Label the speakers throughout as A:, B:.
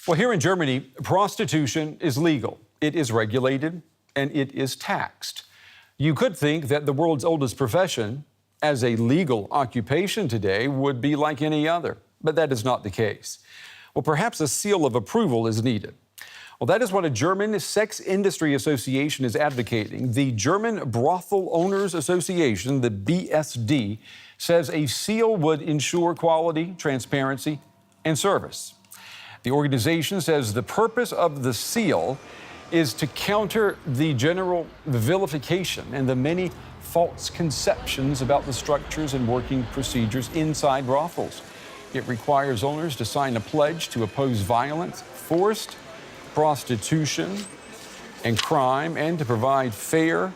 A: Well, here in Germany, prostitution is legal, it is regulated, and it is taxed. You could think that the world's oldest profession, as a legal occupation today, would be like any other, but that is not the case. Well, perhaps a seal of approval is needed. Well, that is what a German sex industry association is advocating. The German Brothel Owners Association, the BSD, says a seal would ensure quality, transparency, and service. The organization says the purpose of the seal is to counter the general vilification and the many false conceptions about the structures and working procedures inside brothels. It requires owners to sign a pledge to oppose violence, forced prostitution, and crime, and to provide fair,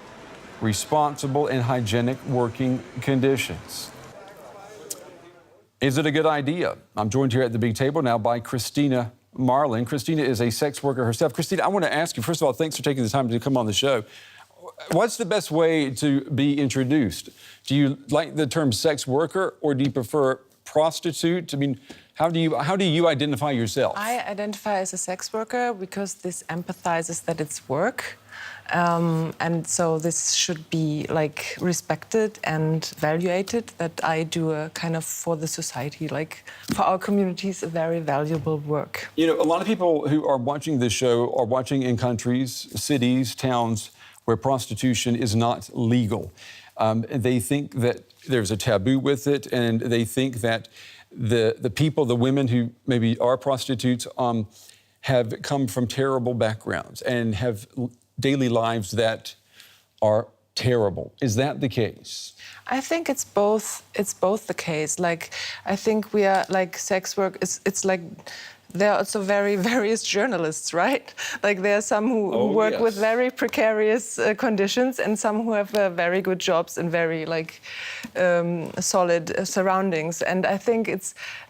A: responsible, and hygienic working conditions. Is it a good idea? I'm joined here at the big table now by Christina Marlin. Christina is a sex worker herself. Christina, I want to ask you, first of all, thanks for taking the time to come on the show. What's the best way to be introduced? Do you like the term sex worker, or do you prefer prostitute? I mean, how do you identify yourself?
B: I identify as a sex worker because this empathizes that it's work. And so this should be like respected and valuated, that I do a kind of for the society, like for our communities, a very valuable work.
A: You know, a lot of people who are watching this show are watching in countries, cities, towns where prostitution is not legal. They think that there's a taboo with it, and they think that the people, the women who maybe are prostitutes, have come from terrible backgrounds and have daily lives that are terrible. Is that the case?
B: I think it's both. It's both the case. Like, I think we are like sex work. It's like there are also very various journalists, right? Like there are some who work with very precarious conditions, and some who have very good jobs and very like solid surroundings. And I think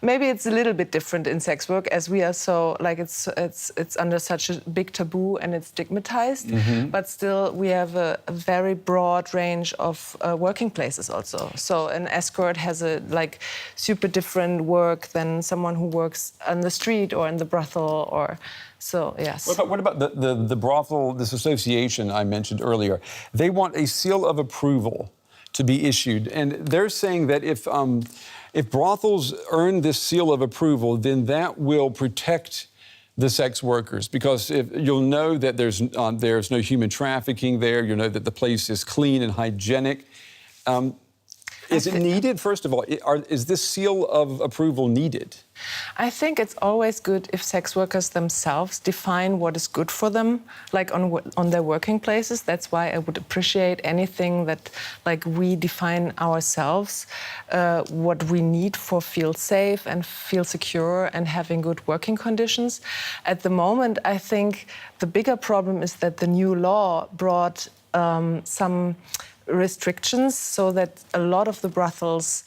B: maybe it's a little bit different in sex work, as we are so like it's under such a big taboo and it's stigmatized. Mm-hmm. But still, we have a very broad range of working places also. So an escort has a like super different work than someone who works on the street or in the brothel, or so, yes.
A: What about the brothel, this association I mentioned earlier? They want a seal of approval to be issued, and they're saying that if brothels earn this seal of approval, then that will protect the sex workers, because you'll know that there's no human trafficking there. You'll know that the place is clean and hygienic. Is it needed, first of all? Is this seal of approval needed?
B: I think it's always good if sex workers themselves define what is good for them, like on their working places. That's why I would appreciate anything that, like, we define ourselves, what we need for feel safe and feel secure and having good working conditions. At the moment, I think the bigger problem is that the new law brought some restrictions, so that a lot of the brothels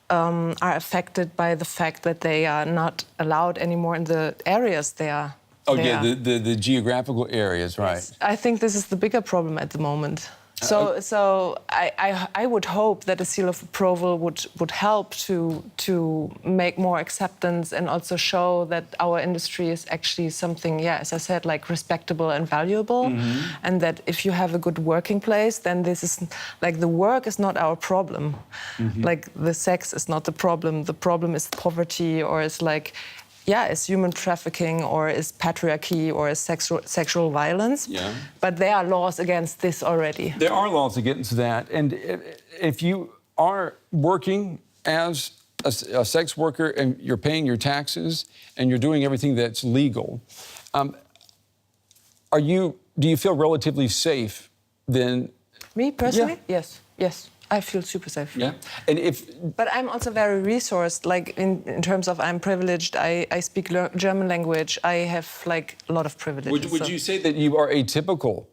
B: are affected by the fact that they are not allowed anymore in the areas they are.
A: The geographical areas, right?
B: Yes. I think this is the bigger problem at the moment. So I would hope that a seal of approval would help to make more acceptance and also show that our industry is actually something, as I said, like respectable and valuable. Mm-hmm. And that if you have a good working place, then this is like the work is not our problem. Mm-hmm. Like the sex is not the problem. The problem is poverty, or is like, it's human trafficking, or is patriarchy, or is sexual violence. Yeah. But there are laws against this already.
A: There are laws against that. And if you are working as a sex worker and you're paying your taxes and you're doing everything that's legal, do you feel relatively safe then?
B: Me personally? Yeah. Yes. I feel super safe.
A: Yeah,
B: but I'm also very resourced. Like in terms of, I'm privileged. I speak German language. I have like a lot of privileges.
A: Would you say that you are a typical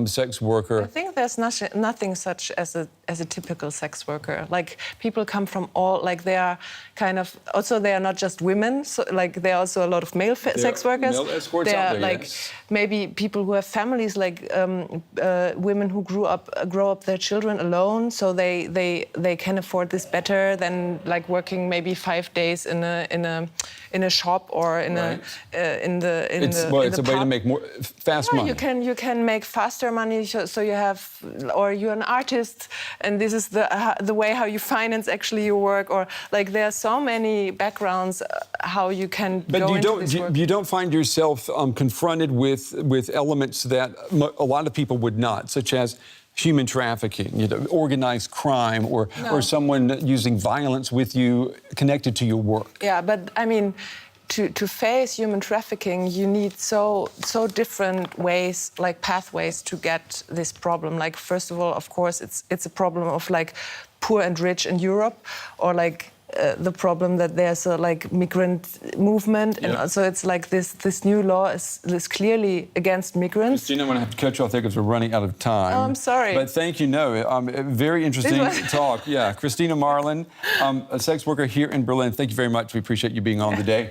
A: sex worker?
B: I think there's nothing such as as a typical sex worker. Like people come from all, like they are kind of, also they are not just women, so like there are also a lot of male sex workers.
A: Male escorts
B: they
A: out
B: are
A: there,
B: like
A: yes.
B: maybe people who have families, like women who grow up their children alone, so they can afford this better than like working maybe 5 days in a shop or in
A: Right.
B: It's
A: a way to make more fast money.
B: You can make faster money, so you have, or you're an artist, and this is the way how you finance actually your work, or like there are so many backgrounds how you can go into this work.
A: You don't find yourself confronted with elements that a lot of people would not, such as human trafficking, organized crime, or someone using violence with you connected to your work.
B: Yeah, but I mean, to face human trafficking, you need so different ways, like pathways, to get this problem. Like first of all, of course, it's a problem of like poor and rich in Europe, or like the problem that there's a like migrant movement, and also it's like this new law is clearly against migrants.
A: Christina, I'm going to have to cut you off there because we're running out of time.
B: Oh, I'm sorry.
A: But thank you. No, very interesting talk. Yeah, Christina Marlin, a sex worker here in Berlin. Thank you very much. We appreciate you being on today.